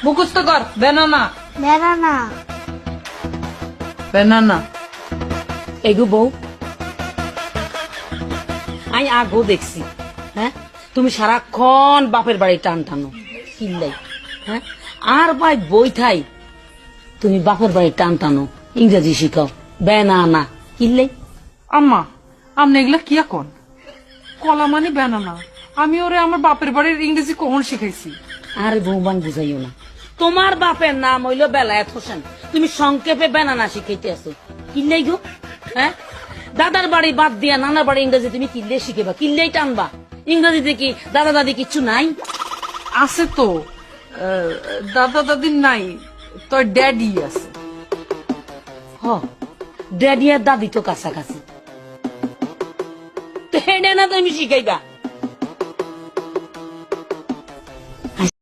মুখস্থ কর banana বেড়ানা banana. এগো বউ, আমি আগো দেখছি, হ্যাঁ তুমি সারাক্ষণ বাপের বাড়ি টান টানো কিনলাই, হ্যাঁ আর ভাই বই থাই তুমি বাপের বাড়ি টান টানো ইংরেজি শিখাও বেনানা কিনলাই। আম্মা আপনি এগুলা কি এখন? কলা মানে ব্যানানা। আমি ওরে আমার বাপের বাড়ির ইংরেজি কখন শিখাইছি? আরে বৌবান বুঝাইও না, তোমার বাপের নাম হইলো বেলায়েত হোসেন, তুমি সংক্ষেপে বেনানা শিখাইতে আসো কিনলাই গো। হ্যাঁ দাদার বাড়ি বাদ দিয়া নানার বাড়ি ইংরেজি তুমি কিনলে শিখেবা, কিনলেই টানবা। ইংরেজিতে কি দাদা দাদি কিচ্ছু নাই? আছে তো, দাদা দাদি নাই, তোর ড্যাডি আছে। হ ড্যাডি আর দাদি তো কাছাকাছি, তো হেডে না তুমি শিখাইবা।